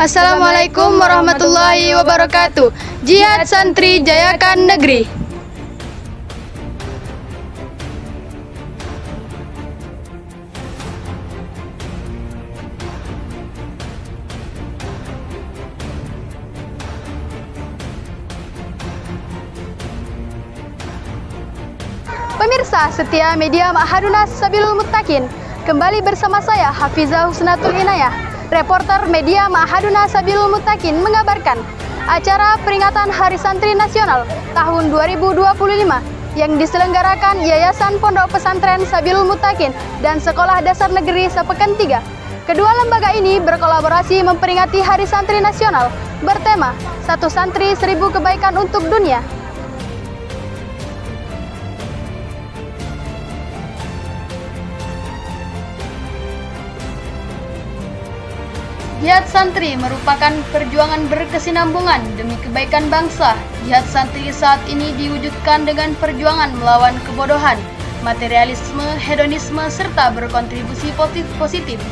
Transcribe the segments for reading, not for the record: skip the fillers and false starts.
Assalamualaikum warahmatullahi wabarakatuh. Jihad Santri Jayakan Negeri. Pemirsa setia media Ma'haduna Sabilul Muttaqin, kembali bersama saya Hafizah Husnatul Inayah, reporter media Ma'haduna Sabilul Muttaqin mengabarkan acara peringatan Hari Santri Nasional tahun 2025 yang diselenggarakan Yayasan Pondok Pesantren Sabilul Muttaqin dan Sekolah Dasar Negeri Sapeken 3. Kedua lembaga ini berkolaborasi memperingati Hari Santri Nasional bertema Satu Santri 1000 Kebaikan untuk Dunia. Jihad Santri merupakan perjuangan berkesinambungan demi kebaikan bangsa. Jihad Santri saat ini diwujudkan dengan perjuangan melawan kebodohan, materialisme, hedonisme, serta berkontribusi positif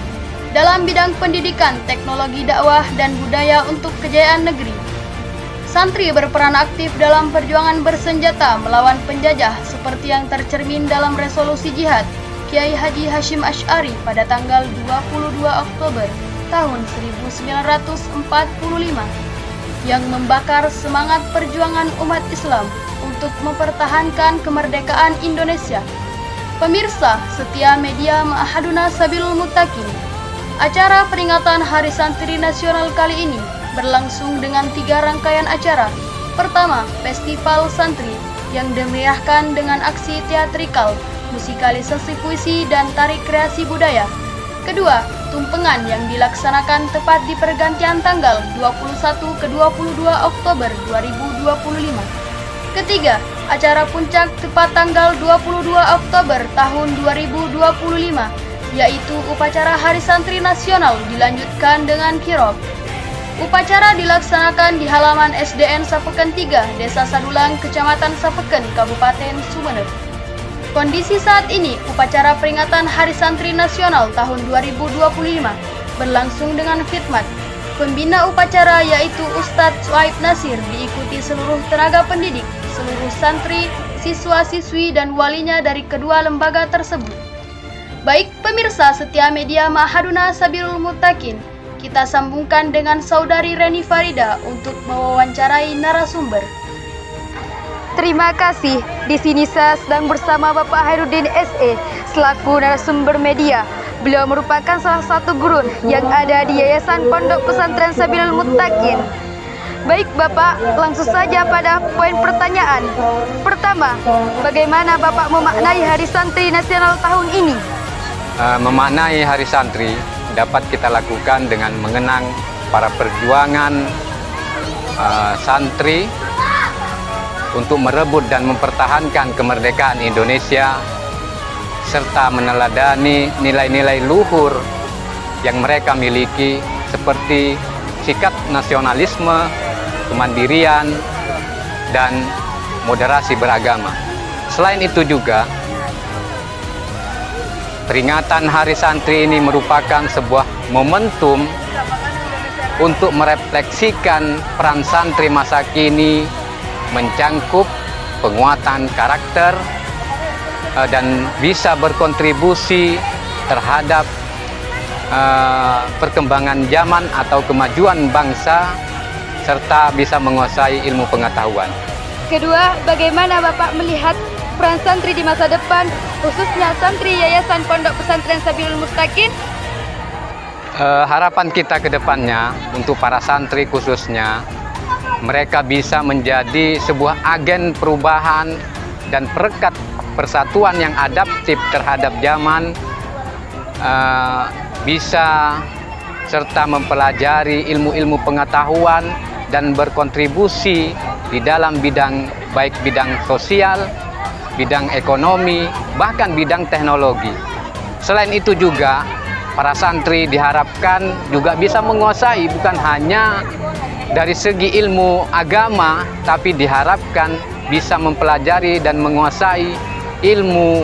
dalam bidang pendidikan, teknologi dakwah, dan budaya untuk kejayaan negeri. Santri berperan aktif dalam perjuangan bersenjata melawan penjajah seperti yang tercermin dalam resolusi jihad Kiai Haji Hashim Asy'ari pada tanggal 22 Oktober tahun 1945 yang membakar semangat perjuangan umat Islam untuk mempertahankan kemerdekaan Indonesia. Pemirsa setia media Ma'haduna Sabilul Muttaqin, acara peringatan Hari Santri Nasional kali ini berlangsung dengan 3 rangkaian acara. Pertama, Festival Santri yang dimeriahkan dengan aksi teatrikal, musikalisasi puisi, dan tari kreasi budaya. Kedua, tumpengan yang dilaksanakan tepat di pergantian tanggal 21 ke 22 Oktober 2025. Ketiga, acara puncak tepat tanggal 22 Oktober tahun 2025, yaitu upacara Hari Santri Nasional dilanjutkan dengan kirab. Upacara dilaksanakan di halaman SDN Sapeken 3, Desa Sadulang, Kecamatan Sapeken, Kabupaten Sumeneb. Kondisi saat ini, upacara peringatan Hari Santri Nasional tahun 2025 berlangsung dengan khidmat. Pembina upacara yaitu Ustadz Suaib Nasir diikuti seluruh tenaga pendidik, seluruh santri, siswa-siswi, dan walinya dari kedua lembaga tersebut. Baik pemirsa setia media Ma'haduna Sabilul Muttaqin, kita sambungkan dengan Saudari Reni Farida untuk mewawancarai narasumber. Terima kasih. Di sini saya sedang bersama Bapak Hairudin SE selaku narasumber media. Beliau merupakan salah satu guru yang ada di Yayasan Pondok Pesantren Sabilul Muttaqin. Baik Bapak, langsung saja pada poin pertanyaan. Pertama, bagaimana Bapak memaknai Hari Santri Nasional tahun ini? Memaknai Hari Santri dapat kita lakukan dengan mengenang para perjuangan santri untuk merebut dan mempertahankan kemerdekaan Indonesia, serta meneladani nilai-nilai luhur yang mereka miliki seperti sikap nasionalisme, kemandirian, dan moderasi beragama. Selain itu juga, peringatan Hari Santri ini merupakan sebuah momentum untuk merefleksikan peran santri masa kini mencangkup penguatan karakter dan bisa berkontribusi terhadap perkembangan zaman atau kemajuan bangsa serta bisa menguasai ilmu pengetahuan. Kedua, bagaimana Bapak melihat peran santri di masa depan, khususnya santri Yayasan Pondok Pesantren Sabilul Muttaqin? Harapan kita ke depannya untuk para santri khususnya, mereka bisa menjadi sebuah agen perubahan dan perekat persatuan yang adaptif terhadap zaman, bisa serta mempelajari ilmu-ilmu pengetahuan dan berkontribusi di dalam bidang baik bidang sosial, bidang ekonomi, bahkan bidang teknologi. Selain itu juga, para santri diharapkan juga bisa menguasai bukan hanya dari segi ilmu agama, tapi diharapkan bisa mempelajari dan menguasai ilmu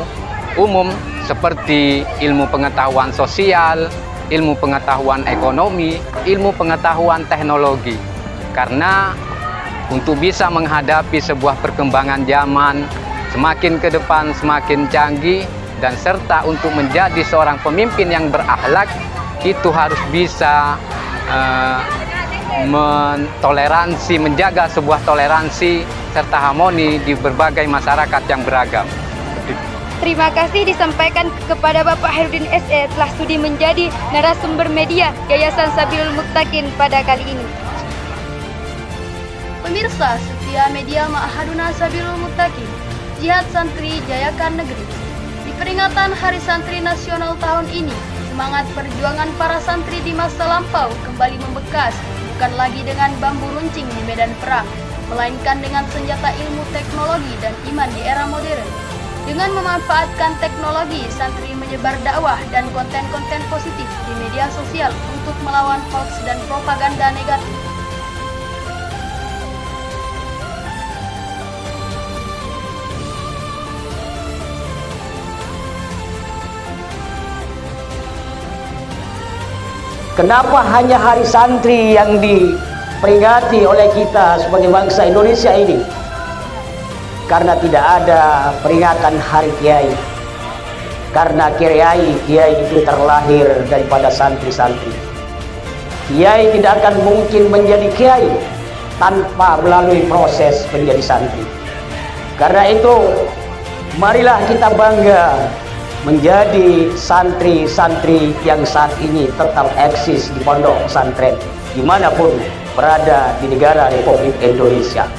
umum seperti ilmu pengetahuan sosial, ilmu pengetahuan ekonomi, ilmu pengetahuan teknologi. Karena untuk bisa menghadapi sebuah perkembangan zaman semakin ke depan semakin canggih, dan serta untuk menjadi seorang pemimpin yang berakhlak, itu harus bisa mentoleransi, menjaga sebuah toleransi serta harmoni di berbagai masyarakat yang beragam. Terima kasih disampaikan kepada Bapak Hairudin SE telah sudi menjadi narasumber media Yayasan Sabilul Muttaqin pada kali ini. Pemirsa setia media Ma'haduna Sabilul Muttaqin, Jihad Santri Jayakan Negeri. Di peringatan Hari Santri Nasional tahun ini, semangat perjuangan para santri di masa lampau kembali membekas, bukan lagi dengan bambu runcing di medan perang, melainkan dengan senjata ilmu teknologi dan iman di era modern. Dengan memanfaatkan teknologi, santri menyebar dakwah dan konten-konten positif di media sosial untuk melawan hoax dan propaganda negatif. Kenapa hanya Hari Santri yang diperingati oleh kita sebagai bangsa Indonesia ini? Karena tidak ada peringatan Hari Kiai. Karena kiai itu terlahir daripada santri-santri. Kiai tidak akan mungkin menjadi kiai tanpa melalui proses menjadi santri. Karena itu, marilah kita bangga menjadi santri-santri yang saat ini tetap eksis di pondok pesantren dimanapun berada di negara Republik Indonesia.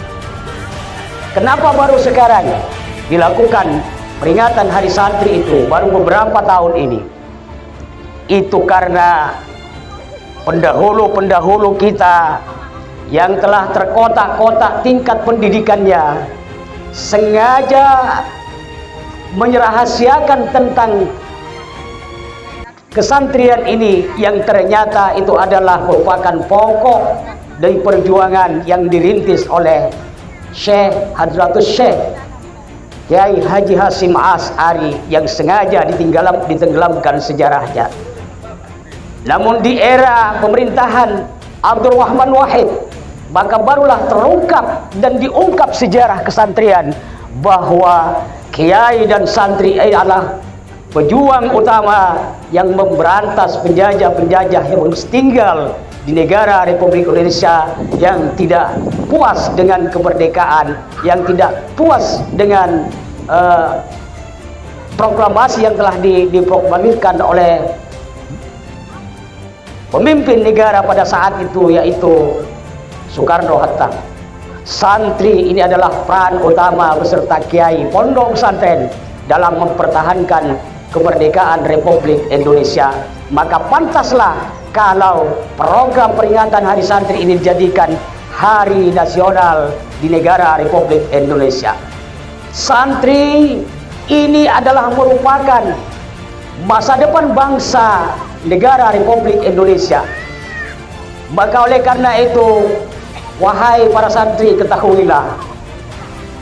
Kenapa baru sekarang dilakukan peringatan Hari Santri itu, baru beberapa tahun ini? Itu karena pendahulu-pendahulu kita yang telah terkotak-kotak tingkat pendidikannya sengaja menyerahasiakan tentang kesantrian ini, yang ternyata itu adalah merupakan pokok dari perjuangan yang dirintis oleh Syekh Hadratus Syekh Kiai Haji Hasyim Asy'ari yang sengaja ditenggelamkan sejarahnya. Namun di era pemerintahan Abdul Rahman Wahid, maka barulah terungkap dan diungkap sejarah kesantrian bahwa kiai dan santri adalah pejuang utama yang memberantas penjajah-penjajah yang tinggal di negara Republik Indonesia, yang tidak puas dengan kemerdekaan, yang tidak puas dengan proklamasi yang telah diproklamasikan oleh pemimpin negara pada saat itu, yaitu Soekarno-Hatta. Santri ini adalah peran utama beserta kiai pondok pesantren dalam mempertahankan kemerdekaan Republik Indonesia. Maka pantaslah kalau program peringatan Hari Santri ini dijadikan hari nasional di negara Republik Indonesia. Santri ini adalah merupakan masa depan bangsa negara Republik Indonesia. Maka oleh karena itu, wahai para santri, ketahuilah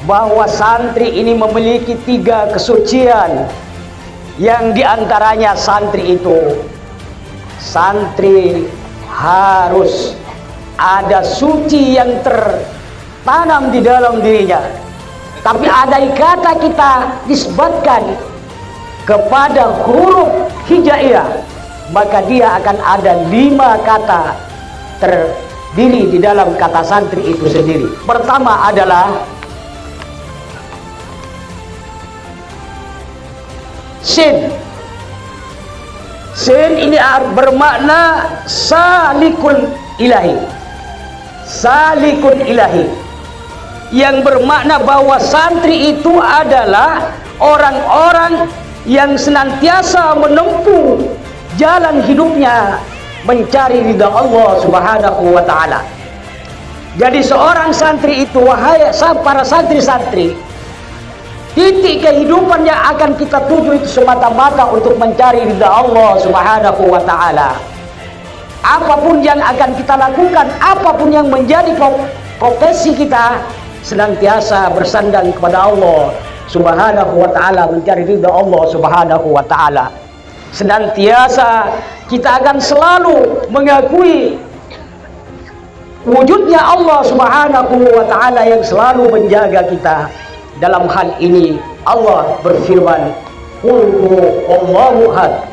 bahwa santri ini memiliki 3 kesucian, yang diantaranya santri itu, santri harus ada suci yang tertanam di dalam dirinya. Tapi ada kata kita nisbatkan kepada huruf hijaiyah, maka dia akan ada 5 kata terdiri di dalam kata santri itu sendiri. Pertama adalah sin. Sin ini bermakna salikul ilahi. Salikul ilahi, yang bermakna bahwa santri itu adalah orang-orang yang senantiasa menempuh jalan hidupnya mencari ridha Allah Subhanahu wa ta'ala. Jadi seorang santri itu, wahai para santri-santri, titik kehidupan yang akan kita tuju itu semata-mata untuk mencari ridha Allah Subhanahu wa ta'ala. Apapun yang akan kita lakukan, apapun yang menjadi profesi kita, senantiasa bersandar kepada Allah Subhanahu wa ta'ala, mencari ridha Allah Subhanahu wa ta'ala. senantiasa kita akan selalu mengakui wujudnya Allah Subhanahu wa Ta'ala yang selalu menjaga kita. Dalam hal ini Allah berfirman, "Qul huwallahu ahad,"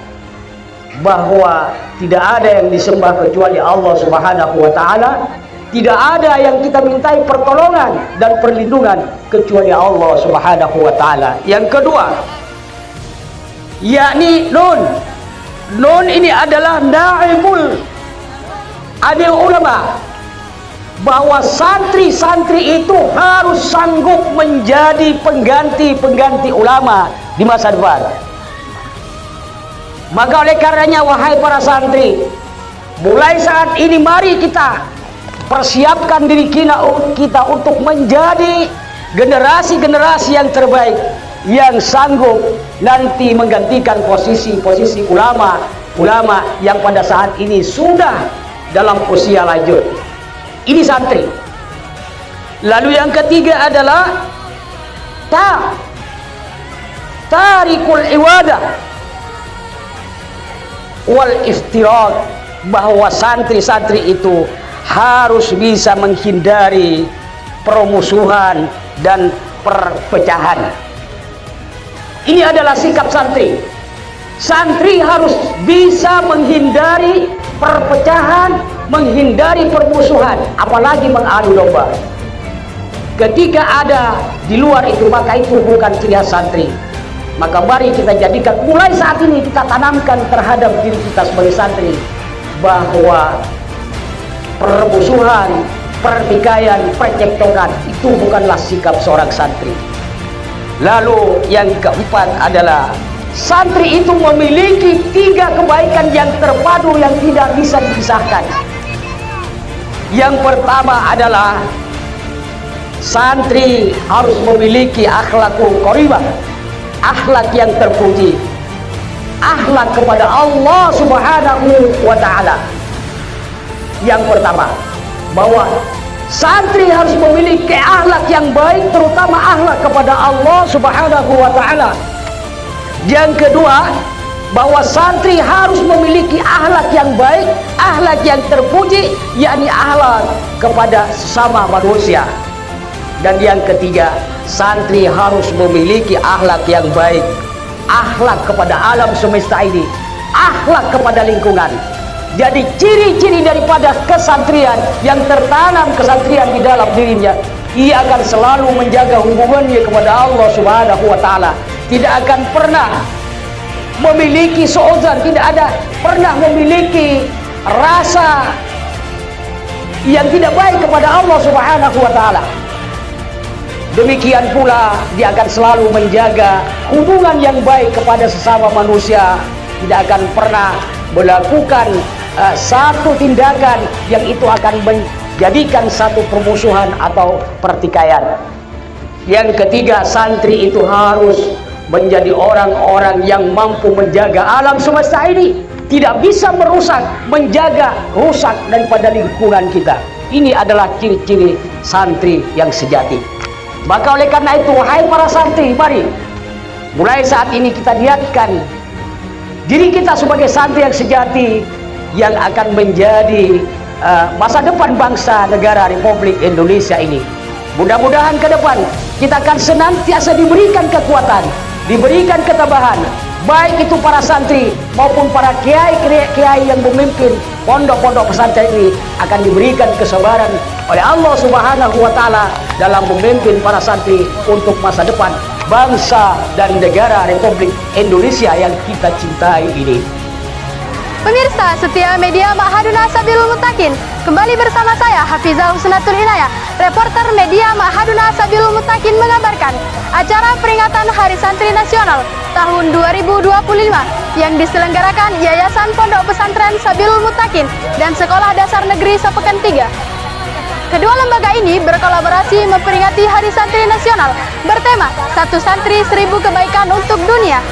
bahwa tidak ada yang disembah kecuali Allah Subhanahu wa Ta'ala. Tidak ada yang kita mintai pertolongan dan perlindungan kecuali Allah Subhanahu wa Ta'ala. Yang kedua, yakni nun. Nun ini adalah naibul adil ulama, bahwa santri-santri itu harus sanggup menjadi pengganti-pengganti ulama di masa depan. Maka oleh karenanya, wahai para santri, mulai saat ini mari kita persiapkan diri kita untuk menjadi generasi-generasi yang terbaik, yang sanggup nanti menggantikan posisi-posisi ulama yang pada saat ini sudah dalam usia lanjut. Ini santri. Lalu yang ketiga adalah tarikul iwadah wal iftirat, bahwa santri-santri itu harus bisa menghindari permusuhan dan perpecahan. Ini adalah sikap santri. Santri harus bisa menghindari perpecahan, menghindari permusuhan, apalagi mengadu domba. Ketika ada di luar itu, maka itu bukan ciri khas santri. Maka mari kita jadikan, mulai saat ini kita tanamkan terhadap diri kita sebagai santri, bahwa permusuhan, pertikaian, percekcokan itu bukanlah sikap seorang santri. Lalu yang keempat adalah santri itu memiliki 3 kebaikan yang terpadu yang tidak bisa dipisahkan. Yang pertama adalah santri harus memiliki akhlakul karimah, akhlak yang terpuji, akhlak kepada Allah Subhanahu wa Ta'ala. Yang pertama, bahwa santri harus memiliki akhlak yang baik, terutama akhlak kepada Allah Subhanahu wa Ta'ala. Yang kedua, bahwa santri harus memiliki akhlak yang baik, akhlak yang terpuji, yakni akhlak kepada sesama manusia. Dan yang ketiga, santri harus memiliki akhlak yang baik, akhlak kepada alam semesta ini, akhlak kepada lingkungan. Jadi ciri-ciri daripada kesantrian, yang tertanam kesantrian di dalam dirinya, ia akan selalu menjaga hubungannya kepada Allah Subhanahu wa Ta'ala. Tidak akan pernah memiliki suudzon, tidak ada pernah memiliki rasa yang tidak baik kepada Allah Subhanahu wa Ta'ala. Demikian pula dia akan selalu menjaga hubungan yang baik kepada sesama manusia, tidak akan pernah melakukan satu tindakan yang itu akan menjadikan satu permusuhan atau pertikaian. Yang ketiga, santri itu harus menjadi orang-orang yang mampu menjaga alam semesta ini, tidak bisa merusak, menjaga rusak daripada lingkungan kita. Ini adalah ciri-ciri santri yang sejati. Maka oleh karena itu, wahai para santri, mari mulai saat ini kita niatkan diri kita sebagai santri yang sejati, yang akan menjadi masa depan bangsa negara Republik Indonesia ini. Mudah-mudahan ke depan kita akan senantiasa diberikan kekuatan, diberikan ketabahan, baik itu para santri maupun para kiai-kiai yang memimpin pondok-pondok pesantren ini, akan diberikan kesabaran oleh Allah Subhanahu wa Ta'ala dalam memimpin para santri untuk masa depan bangsa dan negara Republik Indonesia yang kita cintai ini. Pemirsa setia media Ma'haduna Sabilul Muttaqin, kembali bersama saya Hafizah Husnatul Inayah, reporter media Ma'haduna Sabilul Muttaqin mengabarkan acara peringatan Hari Santri Nasional tahun 2025 yang diselenggarakan Yayasan Pondok Pesantren Sabilul Muttaqin dan Sekolah Dasar Negeri Sapeken 3. Kedua lembaga ini berkolaborasi memperingati Hari Santri Nasional bertema Satu Santri 1000 Kebaikan untuk Dunia